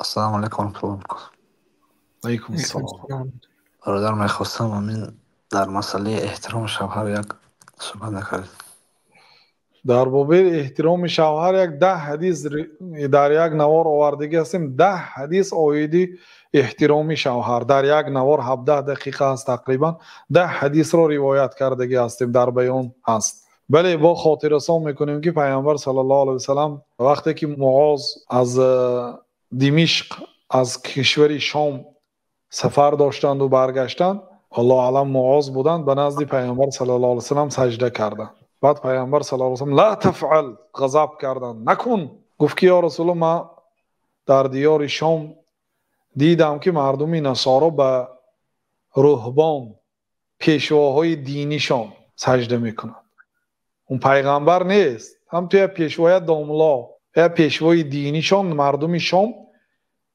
السلام علیکم طول علیکم علیکم السلام. السلام. برادر میخواستم همین در مسئله احترام شوهر یک صحبت نکرد. در باره احترام شوهر یک 10 حدیث در یک نوار آوردگی هستیم. 10 حدیث آیدی احترام شوهر در یک نوار 17 دقیقه است تقریبا. 10 حدیث رو روایت کردگی هستیم، در بیان هست. بله، با خاطر رسان میکنیم که پیامبر صلی الله علیه وسلم وقتی که معاذ از دمشق از کشور شام سفر داشتند و برگشتند، الله علم معاذ بودند، به نزد پیامبر صلی الله علیه وسلم سجده کردند. بعد پیامبر صلی الله علیه وسلم لا تفعل، غضب کردند، نکن. گفت که یا رسول الله، ما در دیار شام دیدم که مردمی نصارا به رهبان، پیشواهای دینیشان سجده میکنند. اون پیغمبر نیست، هم توی پیشوای داملا یا پیشوای دینیشان مردمی شام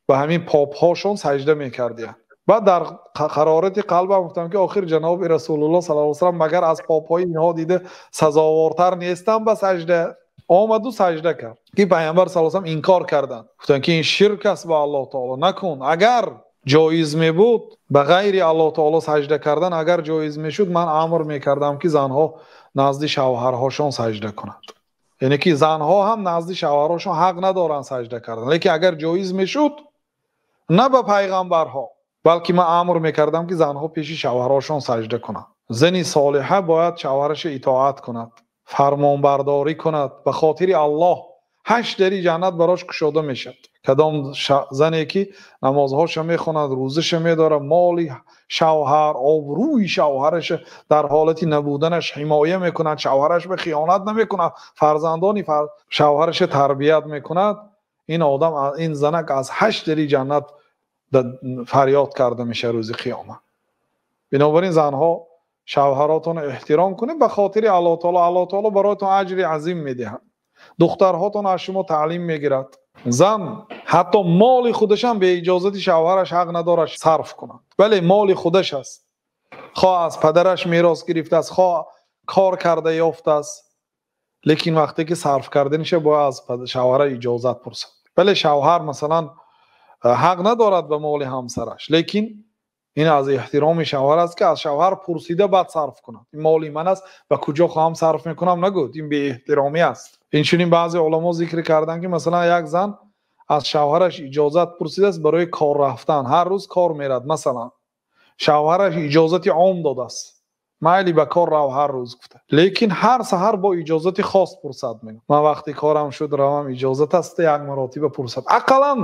به همین پاپ هاشون سجده میکردند. بعد در قرارت قلبم گفتم که آخر جناب رسول الله صلی الله علیه و سلم مگر از پاپای اینها دیده سزاوارتر نیستن به سجده؟ آمد و سجده کرد. که پیامبر صلی الله علیه و سلم انکار کردند، گفتن که این شرک است به الله تعالی، نکن. اگر جایز می بود به غیر الله تعالی سجده کردن، اگر جایز می شد، من امر میکردم که زنها نزد شوهرهاشون سجده کنند. یعنی که زنها هم نزد شوهرهاشون حق ندارن سجده کردن، لیکن اگر جایز می شد، نه به پیغمبرها، بلکه من امر میکردم که زنها پیش شوهراشون سجده کنند. زنی صالحه باید شوهرش اطاعت کند، فرمانبرداری کند، به خاطر الله 8 دری جنت براش گشوده میشد. کدام زنی که نمازهاش میخواند، روزش میداره، مال شوهر، آبروی شوهرش در حالت نبودنش حمایه میکند، شوهرش به خیانت نمیکند، فرزندان شوهرش تربیت میکند، این آدم، این زنک از 8 دری جنت فریاد کرده میشه روز قیامت. بنابراین زنها شوهراتون احترام کنید به خاطر الله تعالی. الله تعالی برایتون اجر عظیم میدهد. دخترهاتون از شما تعلیم میگیرد. زن حتی مال خودش هم به اجازه شوهرش حق نداره صرف کنه. بله، مال خودش است، خواه از پدرش میراث گرفته است، خواه کار کرده یافته است، لیکن وقتی که صرف کردنش باید از شوهر اجازت پرسد. بله، شوهر مثلا حق ندارد به مال همسرش، لیکن این از احترام شوهر است که از شوهر پرسیده بعد صرف کند. این مالی من است، به کجا خواهم صرف میکنم نگوید، این بی احترامی است. اینچنین بعضی علما ذکر کردن که مثلا یک زن از شوهرش اجازت پرسیده است برای کار رفتن، هر روز کار میرد، مثلا شوهرش اجازت عام داده است، مایلی به کار رو هر روز گفته، لیکن هر سحر با اجازت خاص پرسد میگه من وقتی کارم شد روم، اجازت است یک مرتبه پرسد، اقلا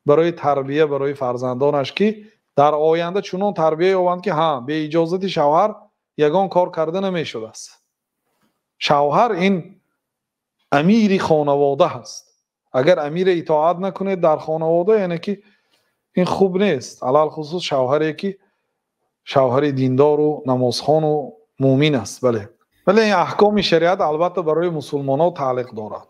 برای تربیه برای فرزندانش که در آینده چنان تربیه یابند که ها به اجازت شوهر یگان کار کرده نمیشد است. شوهر این امیر خانواده هست. اگر امیر اطاعت نکنه در خانواده، یعنی که این خوب نیست. علل خصوص شوهری که شوهر دیندار و نمازخوان و مؤمن است. بله این احکام شریعت البته برای مسلمانان تعلق دارد.